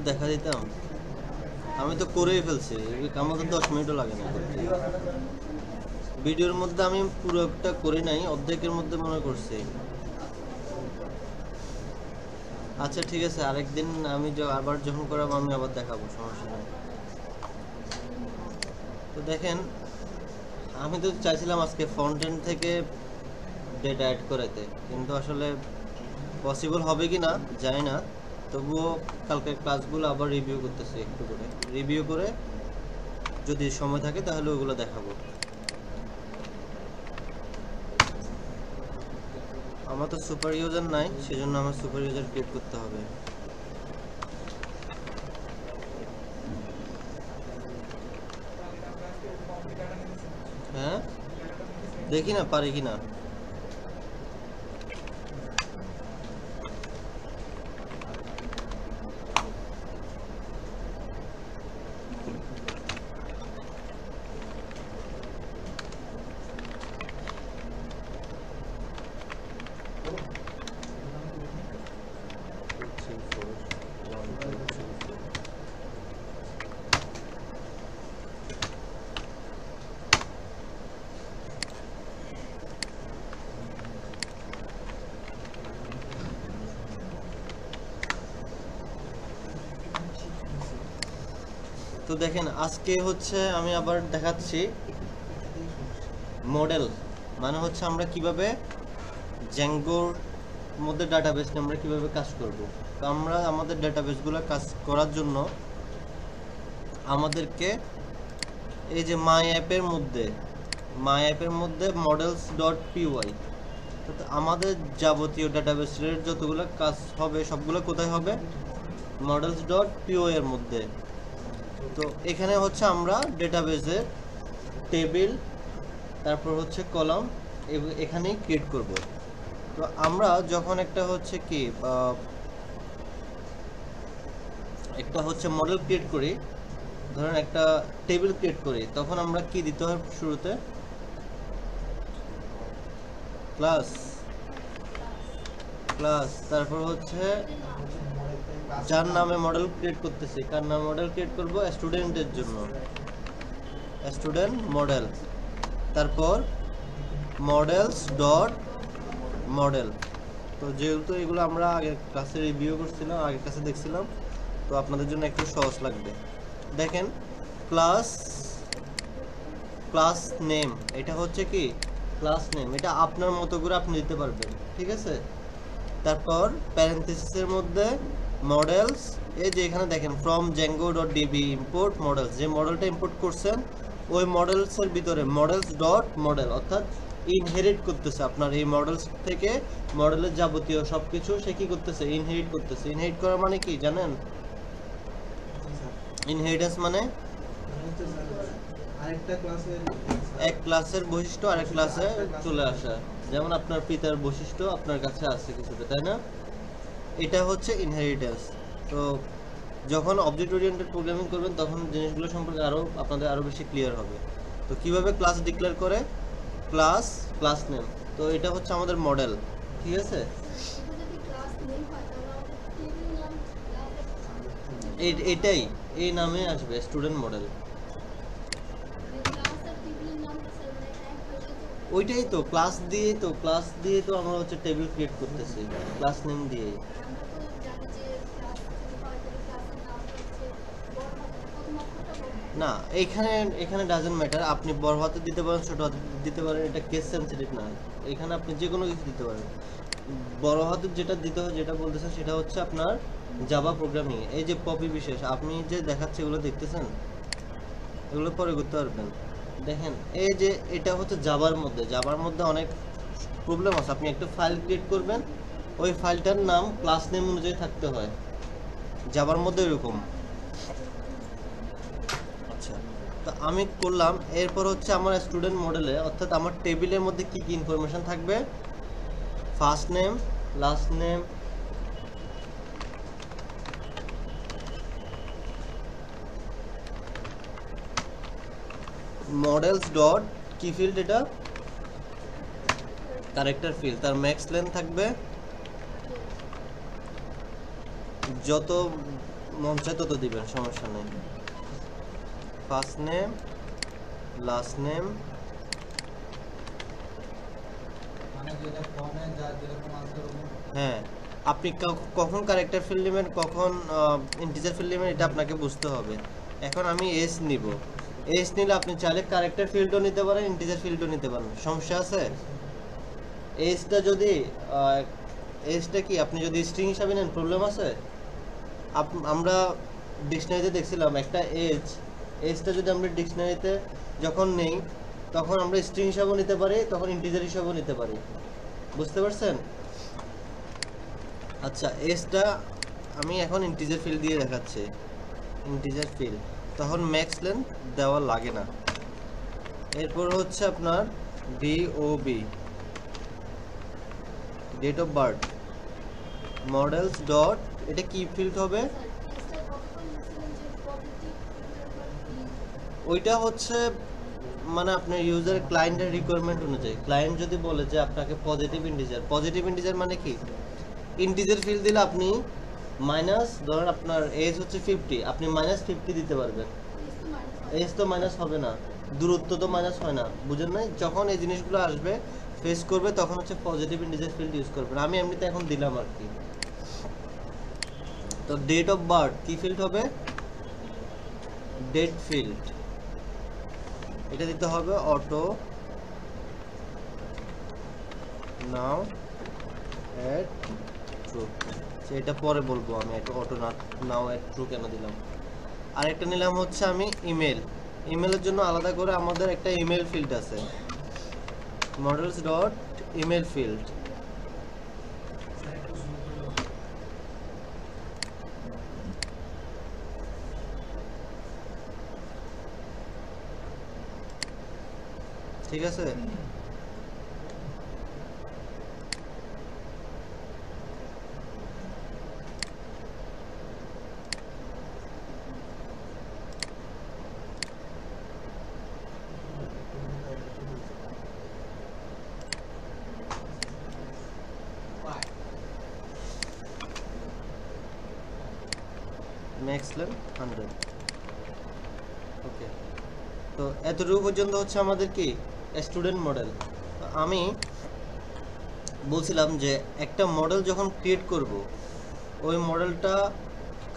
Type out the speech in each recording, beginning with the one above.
দেখা দিতাম, আমি তো করেই ফেলছি, আমার তো 10 মিনিটও লাগে না করতে। ভিডিওর মধ্যে আমি পুরোটা করি নাই, অর্ধেকের মধ্যে মনে করছি। আচ্ছা ঠিক আছে, আরেকদিন আমি আবার যখন করাবো আমি আবার দেখাবো, সমস্যা নেই। তো দেখেন, আমি তো চাইছিলাম আজকে ফ্রন্ট এন্ড থেকে ডেটা অ্যাড করাইতে, কিন্তু আসলে পসিবল হবে কি না জানি না। তবুও কালকের ক্লাসগুলো আবার রিভিউ করতেছি, একটু করে রিভিউ করে যদি সময় থাকে তাহলে ওগুলো দেখাবো। আমার তো সুপার ইউজার নাই, সেজন্য আমার সুপার ইউজার ক্রিয়েট করতে হবে। হ্যাঁ, দেখি না পারি কিনা। তো দেখেন, আজকে হচ্ছে আমি আবার দেখাচ্ছি মডেল, মানে হচ্ছে আমরা কিভাবে জ্যাঙ্গোর মধ্যে ডাটাবেস নিয়ে আমরা কিভাবে কাজ করব। তো আমরা আমাদের ডাটাবেসগুলো কাজ করার জন্য আমাদেরকে এই যে মাই অ্যাপের মধ্যে মডেলস ডট পিওয়াই, আমাদের যাবতীয় ডাটাবেসের যতগুলো কাজ হবে সবগুলো কোথায় হবে? মডেলস ডট পিওয়াই এর মধ্যে। তো এখানে হচ্ছে আমরা ডেটাবেসের টেবিল, তারপর হচ্ছে কলাম এখানেই ক্রিয়েট করব। তো আমরা যখন একটা মডেল ক্রিয়েট করি, ধরেন একটা টেবিল ক্রিয়েট করি, তখন আমরা কি দিতে হয়? শুরুতে ক্লাস, তারপর হচ্ছে যার নামে মডেল ক্রিয়েট করতেছি, কার নামে মডেল ক্রিয়েট করব? স্টুডেন্টের জন্য স্টুডেন্ট মডেল, তারপর মডেলস ডট মডেল। তো যেহেতু এগুলো আমরা আগের ক্লাসে রিভিউ করছিলাম, আগের ক্লাসে দেখছিলাম, তো আপনাদের জন্য একটু সহজ লাগবে। দেখেন, ক্লাস নেম, এটা হচ্ছে কি ক্লাস নেম, এটা আপনার মতো করে আপনি দিতে পারবেন, ঠিক আছে। তারপর প্যারেনথেসিসের মধ্যে মডেলস, এই যে এখানে দেখেন ফ্রম django.db ইম্পোর্ট মডেলস, যে মডেলটা ইম্পোর্ট করছেন ওই মডেলসের ভিতরে মডেলস ডট মডেল, অর্থাৎ ইনহেরিট করতেছে আপনার এই মডেলস থেকে মডেলের যাবতীয় সবকিছু সে কি করতেছে? ইনহেরিট করতেছে। ইনহেরিট করা মানে কি জানেন? ইনহেরিটেন্স মানে এক ক্লাসের বৈশিষ্ট্য আরেক ক্লাসে চলে আসা, যেমন আপনার পিতার বৈশিষ্ট্য আপনার কাছে আছে কিছুটা, তাই না? এটা হচ্ছে ইনহেরিটেন্স। তো যখন অবজেক্ট ওরিয়েন্টেড প্রোগ্রামিং করবেন তখন জিনিসগুলো সম্পর্কে আপনাদের আরো বেশি ক্লিয়ার হবে। তো কিভাবে ক্লাস ডিক্লেয়ার করে? ক্লাস নেম, তো এটা হচ্ছে আমাদের মডেল, ঠিক আছে। এটাই এই নামে আসবে স্টুডেন্ট মডেল, ওইটাই তো ক্লাস দিয়ে তো আমরা হচ্ছে টেবিল ক্রিয়েট করতেছি ক্লাস নেম দিয়ে। না, এখানে ডাজন্ট ম্যাটার, আপনি বড় হাতে দিতে পারেন, ছোট হাতে দিতে পারেন, এটা কেস সেন্সিটিভ না। এখানে আপনি যে কোনো কিছু দিতে পারেন। বড় হাতে যেটা দিতে হয়, যেটা বলতেছেন সেটা হচ্ছে আপনার জাভা প্রোগ্রামিং। এই যে পপি বিশেষ আপনি যে দেখাচ্ছে এগুলো দেখতেছেন, এগুলো পরে করতে পারবেন। দেখেন, এই যে এটা হচ্ছে জাভার মধ্যে অনেক প্রবলেম আছে। আপনি একটা ফাইল ক্রিয়েট করবেন, ওই ফাইলটার নাম ক্লাস নেম অনুযায়ী থাকতে হয়, জাভার মধ্যে এরকম। আচ্ছা, তো আমি করলাম। এরপর হচ্ছে আমার স্টুডেন্ট মডেলে, অর্থাৎ আমার টেবিলের মধ্যে কি কি ইনফরমেশন থাকবে? First name, last name, models dot কি ফিল্ড, এটা ক্যারেক্টার ফিল্ড, তার ম্যাক্স লেন্থ থাকবে, যত মন চায় তত দিবেন, সমস্যা নেই। ফার্স্ট নেম, লাস্ট নেম, হ্যাঁ আপনি কখন ক্যারেক্টার ফিল্ড নেবেন, কখন ইন্টিজার ফিল্ড নেবেন, এটা আপনাকে বুঝতে হবে। এখন আমি এস নিব, এস নিলে আপনি চাইলে ক্যারেক্টার ফিল্ডও নিতে পারেন, ইন্টিজার ফিল্ডও নিতে পারেন, সমস্যা আছে? এসটা যদি এসটা কি আপনি যদি স্ট্রিং হিসাবে নেন প্রবলেম আছে? আমরা ডিকশনারিতে দেখছিলাম একটা এজটা যদি আমরা ডিকশনারিতে যখন নেই তখন আমরা স্ট্রিং হিসাবেও নিতে পারি, তখন ইন্টিজার হিসাবেও নিতে পারি, বুঝতে পারছেন? আচ্ছা এসটা আমি এখন ইন্টিজার ফিল্ড দিয়ে দেখাচ্ছি, ইন্টিজার ফিল্ড, তখন ম্যাক্স লেন্থ দেওয়া লাগে না। এরপর হচ্ছে আপনার DOB, date of birth, models dot, এটা কি ফিল্ড হবে? ওইটা হচ্ছে মানে আপনার ইউজার ক্লায়েন্টের রিকোয়ারমেন্ট অনুযায়ী, ক্লায়েন্ট যদি বলে যে আপনাকে পজিটিভ ইন্টিজার মানে কি, ইন্টিজার ফিল্ড দিলে আপনি মাইনাস, ধরেন আপনার এজ হচ্ছে 50, আপনি -50 দিতে পারবেন। এজ তো মাইনাস হবে না, দূরত্ব তো মাইনাস হয় না, বুঝেন নাই? যখন এই জিনিসগুলো আসবে ফেস করবে তখন হচ্ছে পজিটিভ ইন্টিজার ফিল্ড ইউজ করবেন। আমি এমনিতে এখন দিলাম আর কি। তো ডেট অফ বার্থ কি ফিল্ড হবে? ডেট ফিল্ড, এটা দিতে হবে অটো নাও এট ট্রু, এটা পরে বলবো আমি এটা অটো নাও এট ট্রু কেন দিলাম। আর একটা নিলাম হচ্ছে আমি ইমেলের জন্য আলাদা করে আমাদের একটা ইমেল ফিল্ড আছে, মডেলস ডট ইমেল ফিল্ড, ঠিক আছে? Max length 100। ওকে, তো এতটুকু পর্যন্ত হচ্ছে আমাদের কি স্টুডেন্ট মডেল। আমি বলছিলাম যে একটা মডেল যখন ক্রিয়েট করব, ওই মডেলটা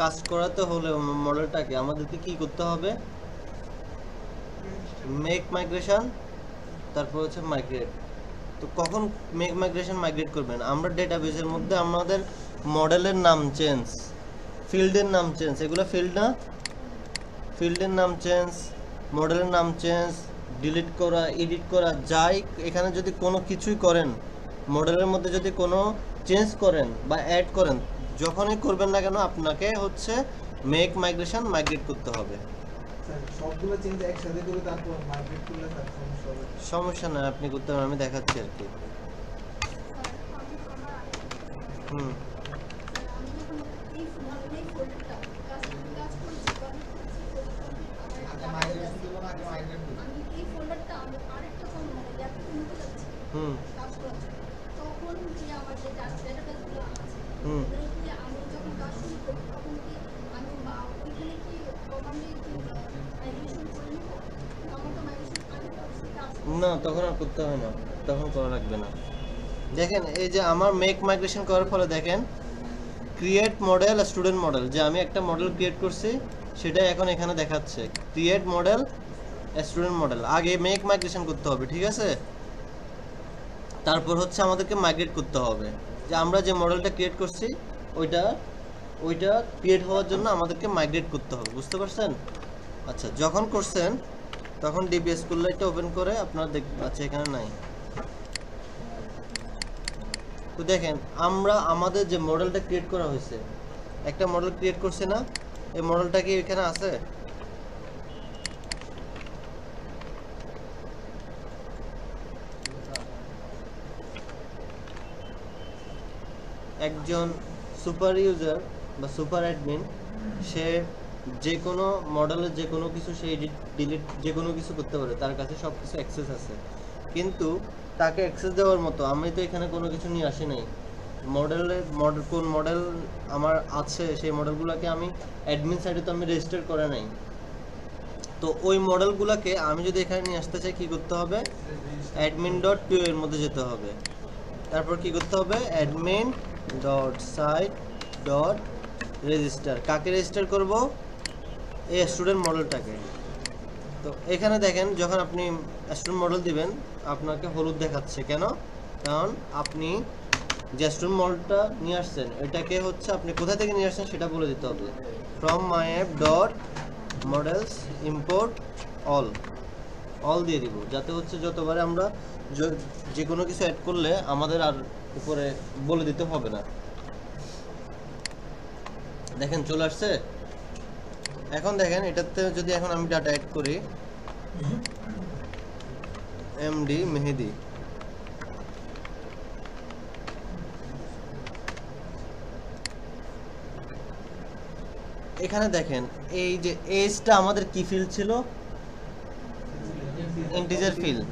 কাজ করাতে হলে মডেলটাকে আমাদেরকে কি করতে হবে? মেক মাইগ্রেশন, তারপর হচ্ছে মাইগ্রেট। তো কখন মেক মাইগ্রেশন মাইগ্রেট করবেন? আমরা ডেটাবেসের মধ্যে আমাদের মডেলের নাম চেঞ্জ, ফিল্ডের নাম চেঞ্জ, এগুলো ফিল্ড না? ফিল্ডের নাম চেঞ্জ, মডেলের নাম চেঞ্জ, ডিলিট করা, এডিট করা, যাই এখানে যদি কোনো কিছুই করেন, মডেলের মধ্যে যদি কোনো চেঞ্জ করেন বা অ্যাড করেন, যখনই করবেন না কেন আপনাকে হচ্ছে মেক মাইগ্রেশন মাইগ্রেট করতে হবে। সবগুলো চেঞ্জ একসাথে করে তারপর মাইগ্রেট করলে তার সমস্যা হবে? সমস্যা নয়, আপনি করতে পারেন, আমি দেখাচ্ছি আর কি। হুম, হুম, হুম, না তখন আর করতে হয় না, তখন করা লাগবে না। দেখেন এই যে আমার মেক মাইগ্রেশন করার ফলে দেখেন ক্রিয়েট মডেল স্টুডেন্ট মডেল, যে আমি একটা মডেল ক্রিয়েট করছি সেটাই এখন এখানে দেখাচ্ছে ক্রিয়েট মডেল স্টুডেন্ট মডেল। আগে মেক মাইগ্রেশন করতে হবে, ঠিক আছে? তারপর হচ্ছে আমাদেরকে মাইগ্রেট করতে হবে, যে আমরা যে মডেলটা ক্রিয়েট করছি ওইটা ক্রিয়েট হওয়ার জন্য আমাদেরকে মাইগ্রেট করতে হবে, বুঝতে পারছেন? আচ্ছা, যখন করছেন তখন ডিবিএস স্কুললাইটটা ওপেন করে আপনারা দেখবেন, আচ্ছা এখানে নাই। তো দেখেন আমরা আমাদের যে মডেলটা ক্রিয়েট করা হয়েছে, একটা মডেল ক্রিয়েট করছে না, এই মডেলটা কি এখানে আছে? একজন সুপার ইউজার বা সুপার অ্যাডমিন, সে যে কোনো মডেলের যে কোনো কিছু সে এডিট ডিলিট যে কোনো কিছু করতে পারে, তার কাছে সব কিছু অ্যাক্সেস আছে। কিন্তু তাকে অ্যাক্সেস দেওয়ার মতো আমি তো এখানে কোনো কিছু নিয়ে আসি নাই, কোন মডেল আমার আছে সেই মডেলগুলোকে আমি অ্যাডমিন সাইডে তো আমি রেজিস্টার করে নাই, তো ওই মডেলগুলোকে আমি যদি এখানে নিয়ে আসতে চাই কি করতে হবে, অ্যাডমিন ডট পিও এর মধ্যে যেতে হবে, তারপর কি করতে হবে admin dot site dot register, কাকে রেজিস্টার করব, এই স্টুডেন্ট মডেলটাকে। তো এখানে দেখেন যখন আপনি স্টুডেন্ট মডেল দিবেন আপনাকে হলুদ দেখাচ্ছে কেন, কারণ আপনি যে স্টুডেন্ট মডেলটা নিয়ে আসছেন এটাকে হচ্ছে আপনি কোথা থেকে নিয়ে আসছেন সেটা বলে দিতে হবে, from my app dot models import all দিয়ে দিব, যাতে হচ্ছে যতবারে আমরা যে কোনো কিছু অ্যাড করলে আমাদের আর উপরে বলে দিতে হবে না। দেখেন চলে আসছে। এখন দেখেন এটাতে যদি এখন আমি ডাটা অ্যাড করি এমডি মেহেদি, এখানে দেখেন এই যে এজটা আমাদের কি ফিল্ড ছিল, ইন্টিজার ফিল্ড।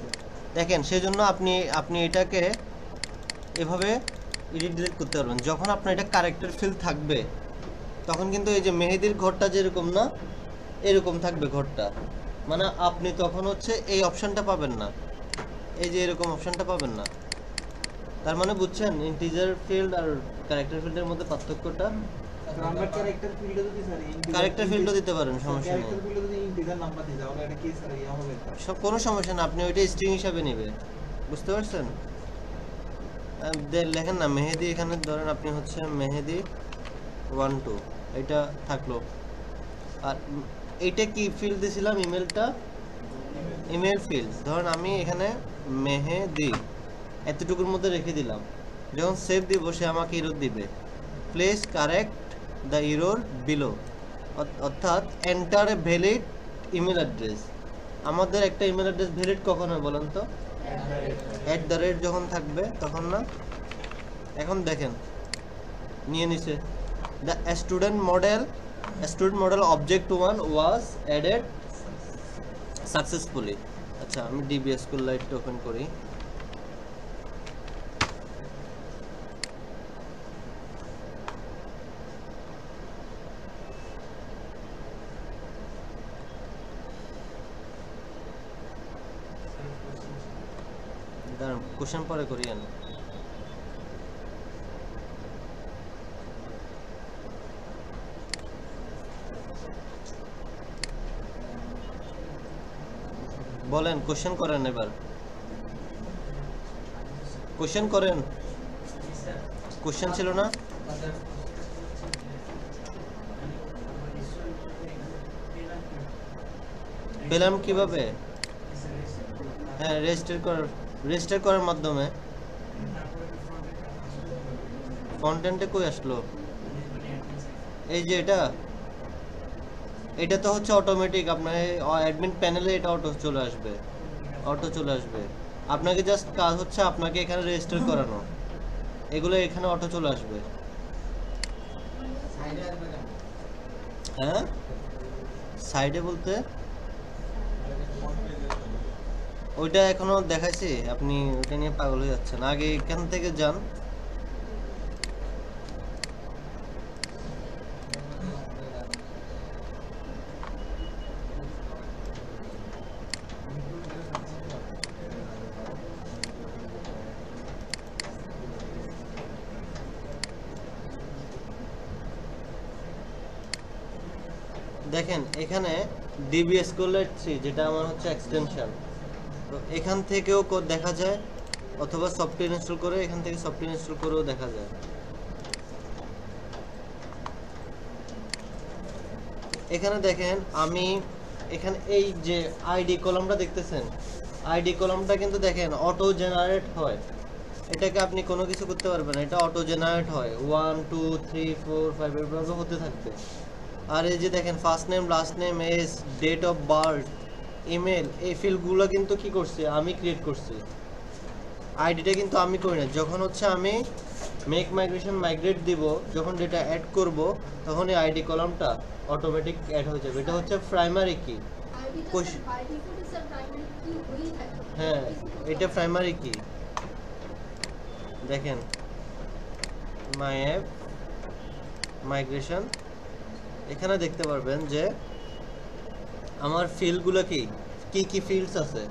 দেখেন সেজন্য আপনি এটাকে এভাবে এডিট ডিলিট করতে পারবেন। যখন আপনার এটা ক্যারেক্টার ফিল্ড থাকবে তখন কিন্তু এই যে মেহেদির ঘরটা যেরকম না এরকম থাকবে ঘরটা, মানে আপনি তখন হচ্ছে এই অপশনটা পাবেন না, এই যে এরকম অপশনটা পাবেন না। তার মানে বুঝছেন ইন্টিজার ফিল্ড আর ক্যারেক্টার ফিল্ডের মধ্যে পার্থক্যটা। আমরা ক্যারেক্টার ফিল্ডে যদি স্যার ক্যারেক্টার ফিল্ডও দিতে পারেন, সমস্যা নেই। ক্যারেক্টার ফিল্ডে যদি ইন্টিজার নাম্বার দিই তাহলে এটা কি স্যার ইয়া হবে? সব কোনো সমস্যা না, আপনি ওইটা স্ট্রিং হিসাবে নেবে, বুঝতে পারছেন। লেখেন না মেহেদি, এখানে ধরেন আপনি হচ্ছে মেহেদি 1 2 এটা থাকলো। আর এইটা কি ফিল্ড দিয়েছিলাম, ইমেলটা ইমেল ফিল্ড, ধরেন আমি এখানে মেহেদি এতটুকুর মধ্যে রেখে দিলাম। যখন সেভ দিব সে আমাকে এরর দিবে, please correct the error below, অর্থাৎ enter a valid email address. আমাদের একটা ইমেল অ্যাড্রেস ভ্যালিড কখন হয় বলেন তো, @ যখন থাকবে তখন না। এখন দেখেন নিয়ে নিছে the student model object 1 was added successfully. আচ্ছা আমি ডিবিএস স্কুল লাইটটা ওপেন করি। দাঁড়ান কোশ্চেন পরে করি আমি। বলেন কোশ্চেন করেন, এবার কোশ্চেন করেন। কোশ্চেন ছিল না, পেলাম কিভাবে? হ্যাঁ রেজিস্টার করার মাধ্যমে। কন্টেন্টে কই আসলো? এই যে এটা তো হচ্ছে অটোমেটিক, আপনার অ্যাডমিন প্যানেলে এটা অটো চলে আসবে। আপনাকে জাস্ট কাজ হচ্ছে আপনাকে এখানে রেজিস্টার করানো, এগুলো এখানে অটো চলে আসবে। হ্যাঁ সাইডে বলতে ওইটা এখনো দেখাইছি, আপনি ওইটা নিয়ে পাগল হয়ে যাচ্ছেন। আগে এখান থেকে যান, দেখেন এখানে ডিবিএস স্কলার 3 যেটা আমার হচ্ছে এক্সটেনশন, তো এখান থেকেও দেখা যায়, অথবা সফটওয়্যার ইনস্টল করে এখান থেকে সফটওয়্যার ইনস্টল করেও দেখা যায়। এখানে দেখেন আমি এখানে এই যে আইডি কলামটা দেখতেছেন, আইডি কলামটা কিন্তু দেখেন অটো জেনারেট হয়, এটাকে আপনি কোনো কিছু করতে পারবেন না, এটা অটো জেনারেট হয় 1 2 3 4 5 এভাবে হতে থাকবে। আর এই যে দেখেন first name last name age date of birth email, এই ফিল্ডগুলো কিন্তু কি করছি আমি ক্রিয়েট করছি, আইডিটা কিন্তু আমি করি না। যখন হচ্ছে আমি মেক মাইগ্রেট দিব, যখন ডেটা অ্যাড করব তখন এই আইডি কলামটা অটোমেটিক অ্যাড হয়ে যাবে। এটা হচ্ছে প্রাইমারি কি, হ্যাঁ এটা প্রাইমারি কি। দেখেন মাই অ্যাপ মাইগ্রেশন। এখানে দেখতে পারবেন যে আমার ফিল্ডগুলো কি কি ফিল্ডস আছে,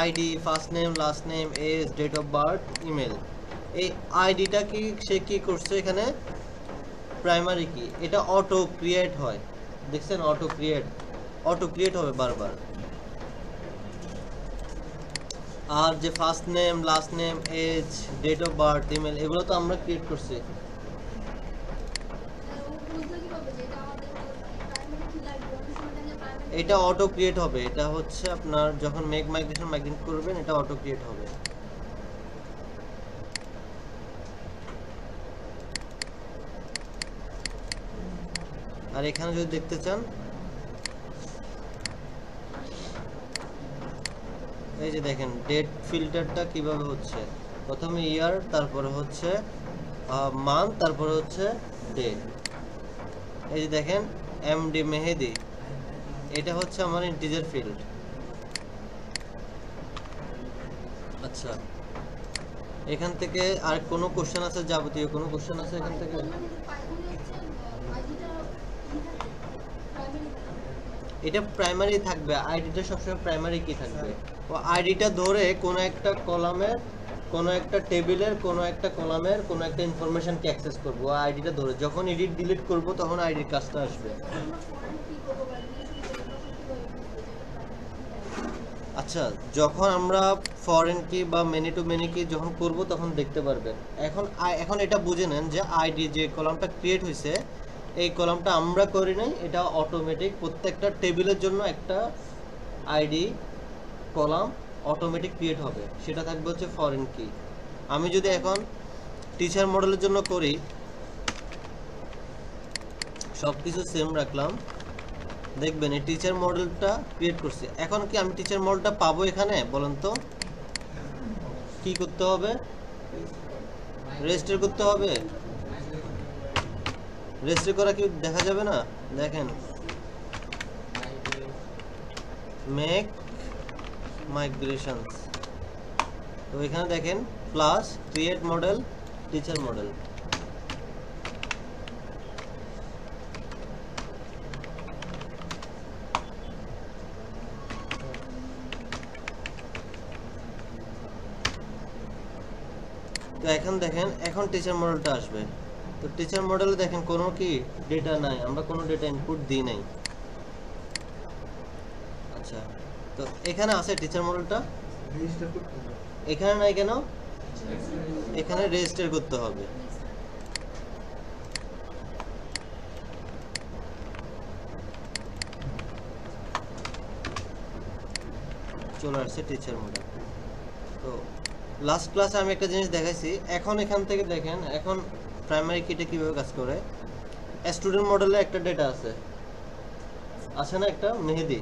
ID, first name, last name, age, date of birth, email. এই আইডিটা কি সে কি করছে এখানে প্রাইমারি কি, এটা অটো ক্রিয়েট হয়, দেখছেন অটো ক্রিয়েট হবে বারবার। আর যে first name, last name, age, date of birth, email, এগুলো তো আমরা ক্রিয়েট করছি। এটা অটো ক্রিয়েট হবে, এটা হচ্ছে আপনার যখন মেক মাইগ্রেট করবেন এটা অটো ক্রিয়েট হবে। আর এখানে যদি দেখতে চান এই যে দেখেন ডেট ফিল্টারটা কিভাবে হচ্ছে, প্রথমে ইয়ার, তারপরে হচ্ছে মান্থ, তারপরে হচ্ছে ডেট। এই যে দেখেন এমডি মেহেদি, এটা হচ্ছে আমার ইন্টিজার ফিল্ড। আচ্ছা, এখান থেকে আর কোনো কোশ্চেন আছে, যাবতীয় কোনো কোশ্চেন আছে এখান থেকে? এটা প্রাইমারি থাকবে, আইডিটা সবসময় প্রাইমারি কি থাকবে, ও আইডিটা ধরে কোনো একটা কলামের, কোনো একটা টেবিলের, কোনো একটা কলামের কোনো একটা ইনফরমেশনকে অ্যাক্সেস করব, ও আইডিটা ধরে যখন এডিট ডিলিট করব তখন আইডির কাজটা আসবে। আচ্ছা, যখন আমরা ফরেন কি বা মেনি টু মেনি কি যখন করব তখন দেখতে পারবেন। এখন এটা বুঝে নেন যে আইডি যে কলামটা ক্রিয়েট হয়েছে এই কলামটা আমরা করি নাই, এটা অটোমেটিক প্রত্যেকটা টেবিলের জন্য একটা আইডি কলাম অটোমেটিক ক্রিয়েট হবে, সেটা থাকবে হচ্ছে ফরেন কি। আমি যদি এখন টিচার মডেলের জন্য করি, সব কিছু সেম রাখলাম, দেখবেন এই টিচার মডেলটা ক্রিয়েট করছে। এখন কি আমি টিচার মডেলটা পাবো এখানে বলেন তো? কি করতে হবে? রেজিস্টার করতে হবে। রেজিস্টার করা কি দেখা যাবে না? দেখেন মেক মাইগ্রেশনস, তো এখানে দেখেন plus create model, teacher model. তো এখন দেখেন এখন টিচার মডেলটা আসবে। তো টিচার মডেলে দেখেন কোনো কি ডেটা নাই, আমরা কোনো ডেটা ইনপুট দিই নাই। আচ্ছা, তো এখানে আছে টিচার মডেলটা, এখানে নাই কেন? এখানে রেজিস্টার করতে হবে। চলে আসছে টিচার মডেল। তো লাস্ট ক্লাসে আমি একটা জিনিস দেখাইছি, এখন এখান থেকে দেখেন এখন প্রাইমারি কিটা কিভাবে কাজ করে। স্টুডেন্ট মডেলে একটা ডেটা আছে না একটা মেহেদি,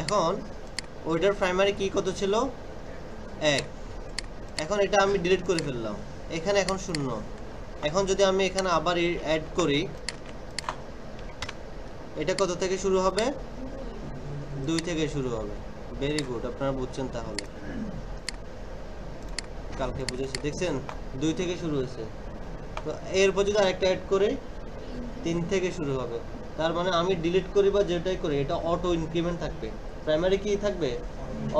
এখন ওইটার প্রাইমারি কি কত ছিল? 1। এখন এটা আমি ডিলিট করে ফেললাম, এখানে এখন 0। এখন যদি আমি এখানে আবার অ্যাড করি, এটা কত থেকে শুরু হবে? 2 থেকে শুরু হবে। ভেরি গুড, আপনারা বুঝছেন তাহলে, কালকে বুঝেছি, দেখছেন 2 থেকে শুরু হয়েছে। তো এরপর যদি আরেকটা অ্যাড করি 3 থেকে শুরু হবে। তার মানে আমি ডিলিট করি বা যেটাই করি এটা অটো ইনক্রিমেন্ট থাকবে। প্রাইমারি কি থাকবে?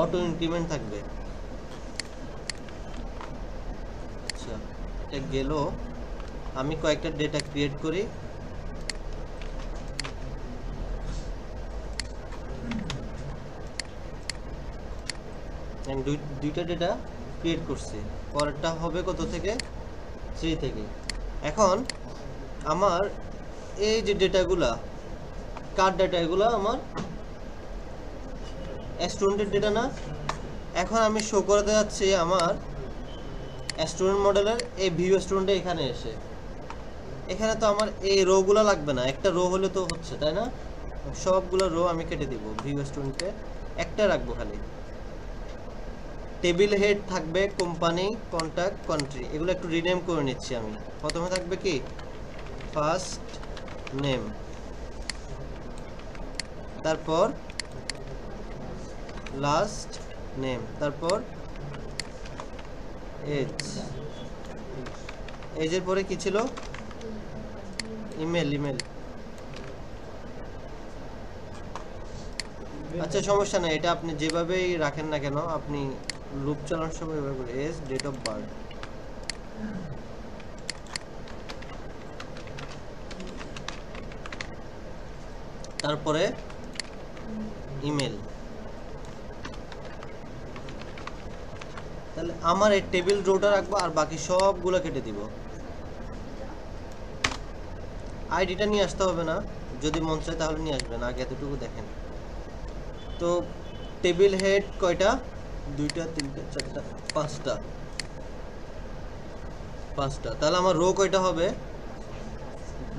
অটো ইনক্রিমেন্ট থাকবে। আচ্ছা, এটা গেল। আমি কয়েকটা ডেটা ক্রিয়েট করি। দুইটা ডেটা ক্রিয়েট করছি, পরেরটা হবে কত থেকে? 3 থেকে। এখন আমার এই যে ডেটাগুলা, কার ডেটা? এগুলো আমার স্টুডেন্টের ডেটা না? এখন আমি শো করতে যাচ্ছি আমার স্টুডেন্ট মডেলের এই ভিউ স্টুডেন্টে এখানে এসে, এখানে তো আমার এই রোগুলো লাগবে না, একটা রো হলে তো হচ্ছে, তাই না? সবগুলো রো আমি কেটে দিব, ভিউ স্টুডেন্টে একটা রাখবো খালি। টেবিল হেড থাকবে কোম্পানি, কন্ট্যাক্ট, কান্ট্রি, এগুলো একটু রিনেম করে নিচ্ছি আমি। প্রথমে থাকবে কি? ফার্স্ট নেম, তারপর লাস্ট নেম, তারপর এজ, এজের পরে কি ছিল? ইমেল আচ্ছা সমস্যা নাই, এটা আপনি যেভাবেই রাখেন না কেন, আপনি লুপ চালানোর সময় এভাবে করে এজ ডেট অফ বার্থ, তারপরে ইমেল। তাহলে আমার এই টেবিল রোটা রাখবো আর বাকি সবগুলো কেটে দিব। আইডিটা নিয়ে আসতে হবে না, যদি মন চায় তাহলে নিয়ে আসবেন, আগে এতটুকু দেখেন। তো টেবিল হেড কয়টা? 2টা 3টা 4টা 5টা। তাহলে আমার রো কয়টা হবে?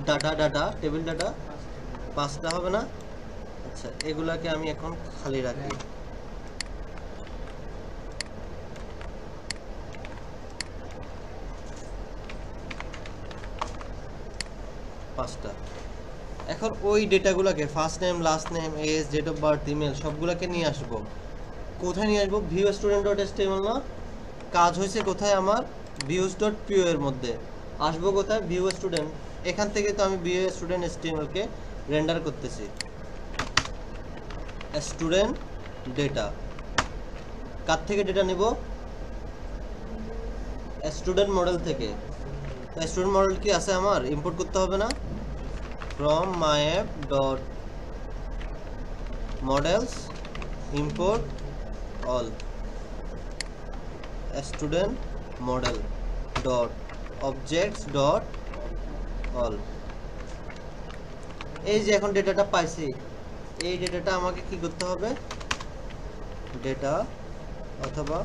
ডাটা টেবিল ডাটা 5টা হবে না? আচ্ছা, এগুলাকে আমি এখন খালি রাখি। এখন ওই ডেটাগুলোকে first name, last name, age, date of birth, email সবগুলোকে নিয়ে আসবো। কোথায় নিয়ে আসবো? viewStudent.html না? কাজ হয়েছে কোথায় আমার? views.po এর মধ্যে। আসবো কোথায়? viewStudent। এখান থেকে তো আমি viewStudent.html কে রেন্ডার করতেছি। স্টুডেন্ট ডেটা, কার থেকে ডেটা নিব? স্টুডেন্ট মডেল থেকে। স্টুডেন্ট মডেল কি আছে আমার? ইম্পোর্ট করতে হবে না? from myapp.models import all student model dot objects dot all। এই যে এখন ডেটাটা পাইছি, এই ডেটাটা আমাকে কি করতে হবে? ডেটা অথবা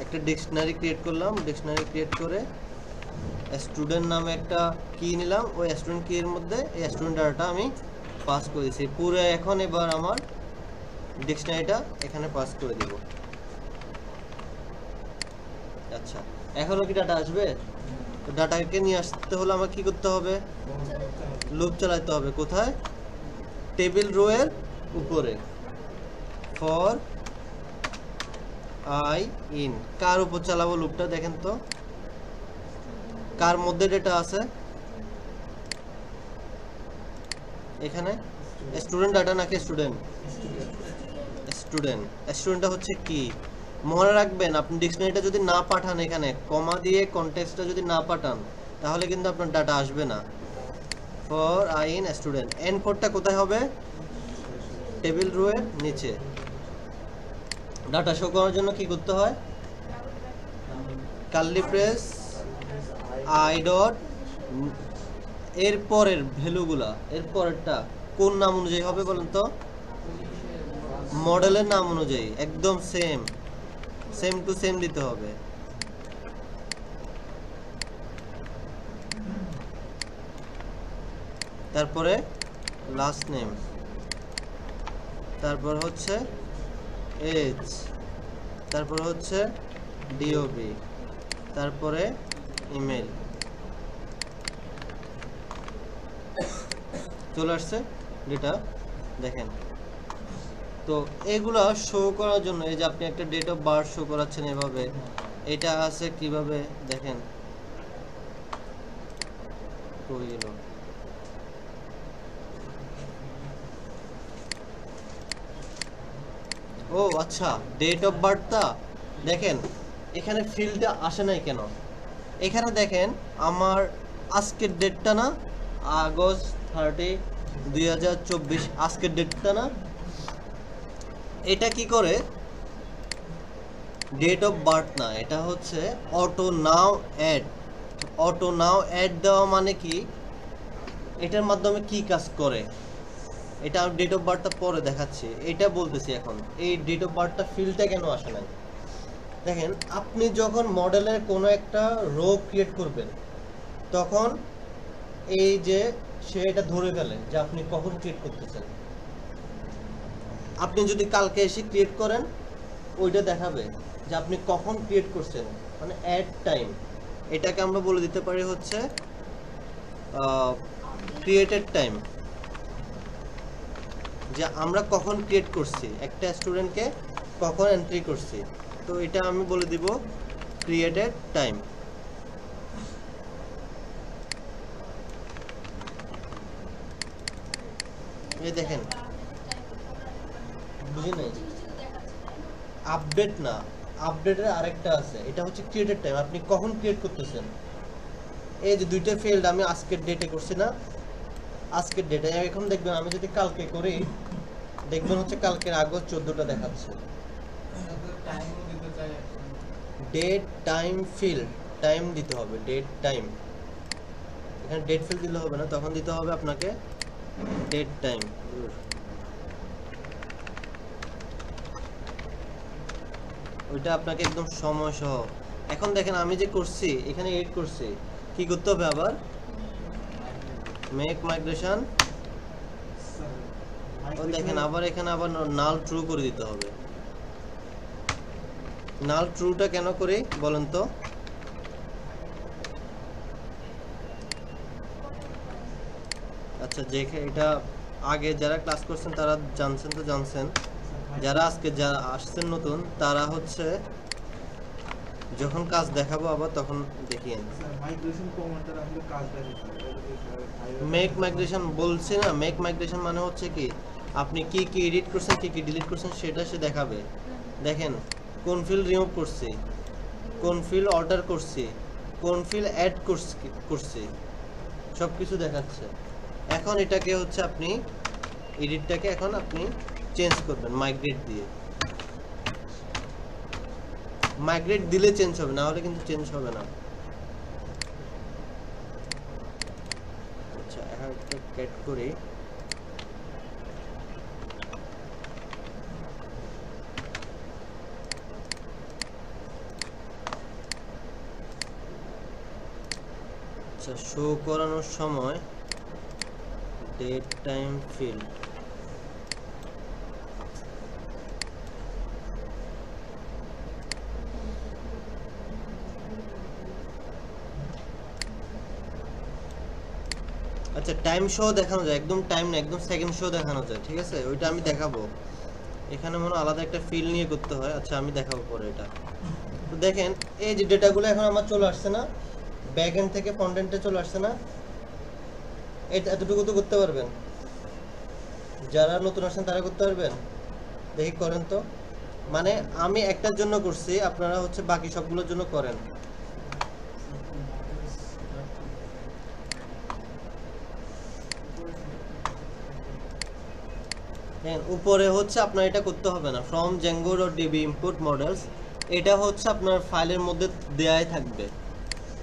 একটা ডিকশনারি ক্রিয়েট করলাম, ডিকশনারি ক্রিয়েট করে স্টুডেন্ট নামে একটা কি নিলাম, ওই স্টুডেন্ট কি এর মধ্যে এই স্টুডেন্ট ডাটাটা আমি পাস করেছি পুরো। এখন এবার আমার ডিকশনারিটা এখানে পাস করে দিব। আচ্ছা, এখনো কি ডাটা আসবে? তো ডাটাকে নিয়ে আসতে হলে আমার কি করতে হবে? লুপ চালাতে হবে। কোথায়? টেবিল রো এর উপরে। ফর আই ইন, কার উপর চালাবো লুপটা দেখেন তো, কার মধ্যে ডেটা আছে? এখানে স্টুডেন্ট ডাটা নাকি স্টুডেন্ট? স্টুডেন্টটা হচ্ছে কি মনে রাখবেন, আপনি ডিকশনারিটা যদি না পাঠান, এখানে কমা দিয়ে কনটেক্সটটা যদি না পাঠান, তাহলে কিন্তু আপনার ডাটা আসবে না। ফর আই ইন স্টুডেন্ট, এন ফোরটা কোথায় হবে? টেবিল রো এর নিচে। ডাটা শো করার জন্য কি করতে হয়? কার্লি ব্রেস আই ডট, এর পরের ভ্যালুগুলা, এর পরেরটা কোন নাম অনুযায়ী হবে বলেন তো? মডেলের নাম অনুযায়ী, একদম সেম টু সেম দিতে হবে। তারপরে লাস্ট নেম, তারপর হচ্ছে এজ, তারপর হচ্ছে ডিওবি, তারপরে ইমেল। চলে আসছে ডেটা, দেখেন। তো এগুলা শো করার জন্য, এই যে আপনি একটা ডেট অফ বার্থ শো করাচ্ছেন এভাবে, এটা আছে কিভাবে দেখেন। কই গেল? ও আচ্ছা, ডেট অফ বার্থটা দেখেন এখানে ফিল্ডটা আসে নাই কেন? এখানে দেখেন আমার আজকের ডেটটা না, আগস্ট 30, 2024 আজকের ডেটটা না, এটা কি করে? ডেট অফ বার্থ না, এটা হচ্ছে auto now add. Auto now add দেওয়া মানে কি? এটার মাধ্যমে কি কাজ করে এটা ডেট অফ বার্থটা পরে দেখাচ্ছি, এটা বলতেছি এখন। এই ডেট অফ বার্থটা ফিল্ডটা কেন আসে নাই? দেখেন, আপনি যখন মডেলের কোনো একটা রো ক্রিয়েট করবেন, তখন এই যে সে এটা ধরে ফেলে যে আপনি কখন ক্রিয়েট করতেছেন। আপনি যদি কালকে এসে ক্রিয়েট করেন, ওইটা দেখাবে যে আপনি কখন ক্রিয়েট করছেন, মানে অ্যাড টাইম। এটাকে আমরা বলে দিতে পারি হচ্ছে ক্রিয়েটেড টাইম, যে আমরা কখন ক্রিয়েট করছি, একটা স্টুডেন্টকে কখন এন্ট্রি করছি। তো এটা আমি বলে দিব ক্রিয়েটেড টাইম। এই দেখেন, বুঝি নাই, আপডেট না, আপডেটের আরেকটা আছে, এটা হচ্ছে ক্রিয়েটেড টাইম। আপনি কখন ক্রিয়েট করতেছেন, এই যে দুইটা ফিল্ড আমি আজকের ডেটে করছি না, আজকের ডেটে। এখন দেখবেন আমি যদি কালকে করি, দেখবেন হচ্ছে কালকের আগস্ট 14টা দেখাচ্ছে। টাইমও দিতে চাই, ডেট টাইম ফিল্ড, টাইম দিতে হবে, ডেট টাইম। এখানে ডেট ফিল্ড দিলে হবে না, তখন দিতে হবে আপনাকে ডেট টাইম। ওইটা আপনাকে একদম সময় সহ। এখন দেখেন আমি যে করছি এখানে এড করছি, কি করতে হবে আবার, মেক মাইগ্রেশন। ও দেখেন আবার এখানে আবার নাল ট্রু করে দিতে হবে। নাল ট্রুটা কেন করি বলেন তো? আচ্ছা, যে এটা আগে যারা ক্লাস করছেন তারা জানছেন তো জানছেন, যারা আজকে যারা আসছেন নতুন তারা হচ্ছে যখন কাজ দেখাবো আবার তখন দেখিয়েন। মাইগ্রেশন কমান্ডের আমরা কাজ দেখাচ্ছি, মেক মাইগ্রেশন বলছি না, মেক মাইগ্রেশন মানে হচ্ছে কি আপনি কি কি এডিট করছেন, কি কি ডিলিট করছেন সেটা সে দেখাবে। দেখেন কোন ফিল্ড রিমুভ করছি, কোন ফিল্ড অল্টার করছি, কোন ফিল্ড অ্যাড করছি, সব কিছু দেখাচ্ছে। এখন এটাকে হচ্ছে আপনি এডিটটাকে এখন আপনি চেঞ্জ করবেন মাইগ্রেট দিয়ে। মাইগ্রেট দিলে চেঞ্জ হবে, না হলে কিন্তু চেঞ্জ হবে না। আচ্ছা, এখন একটা ক্যাট করি। আচ্ছা, শো করানোর সময় ডেট টাইম ফিল্ড, আচ্ছা টাইম শো দেখানো যায়, একদম টাইম না, একদম সেকেন্ড শো দেখানো যায়, ঠিক আছে? ওইটা আমি দেখাবো। এখানে মনে আলাদা একটা ফিল নিয়ে করতে হয়। আচ্ছা, আমি দেখাবো পরে এটা। তো দেখেন এই যে ডেটাগুলো এখন আমার চলে আসছে না, ব্যাক এন্ড থেকে ফ্রন্ট এন্ডে চলে আসছে না, এটা এতটুকু তো করতে পারবেন, যারা নতুন আসছেন তারা করতে পারবেন, দেখি করেন তো। মানে আমি একটার জন্য করছি, আপনারা হচ্ছে বাকি সবগুলোর জন্য করেন। দেখেন উপরে হচ্ছে আপনার এটা করতে হবে না, from Django dot DB import models, এটা হচ্ছে আপনার ফাইলের মধ্যে দেয়াই থাকবে।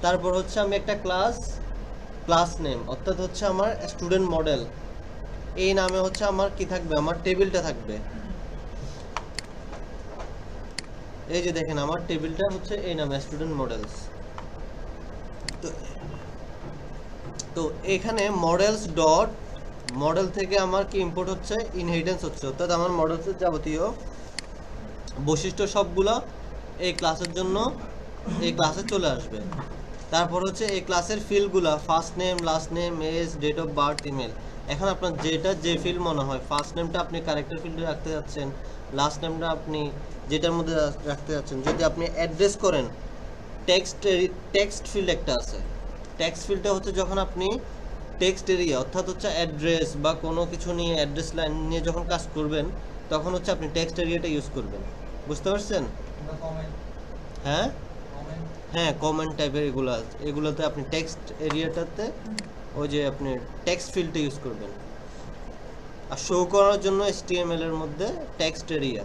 তারপর হচ্ছে আমি একটা ক্লাস নেম, অর্থাৎ হচ্ছে আমার স্টুডেন্ট মডেল, এই নামে হচ্ছে আমার কি থাকবে, আমার টেবিলটা থাকবে। এই যে দেখেন আমার টেবিলটা হচ্ছে এই নামে স্টুডেন্ট মডেলস। তো এখানে মডেলস ডট মডেল থেকে আমার কি ইম্পোর্ট হচ্ছে, ইনহেরিটেন্স হচ্ছে, অর্থাৎ আমার মডেলসের যাবতীয় বৈশিষ্ট্য সবগুলো এই ক্লাসের জন্য এই ক্লাসে চলে আসবে। তারপর হচ্ছে এই ক্লাসের ফিল্ডগুলো, first name, last name, age, date of birth, email. এখন আপনার যেটা যে ফিল্ড মনে হয়, ফার্স্ট নেমটা আপনি ক্যারেক্টার ফিল্ডে রাখতে যাচ্ছেন, লাস্ট নেমটা আপনি যেটার মধ্যে রাখতে যাচ্ছেন। যদি আপনি অ্যাড্রেস করেন, টেক্সট ফিল্ড একটা আছে, টেক্সট ফিল্ডটা হচ্ছে যখন আপনি টেক্সট এরিয়া অর্থাৎ হচ্ছে অ্যাড্রেস বা কোনো কিছু নিয়ে অ্যাড্রেস লাইন নিয়ে যখন কাজ করবেন তখন হচ্ছে আপনি টেক্সট এরিয়াটা ইউজ করবেন। বুঝতে পারছেন? হ্যাঁ হ্যাঁ, কমেন্ট টাইপের এগুলোতে আপনি টেক্সট এরিয়াটাতে ওই যে আপনি টেক্সট ফিল্ডটা ইউজ করবেন। আর শো করার জন্য HTML এর মধ্যে টেক্সট এরিয়া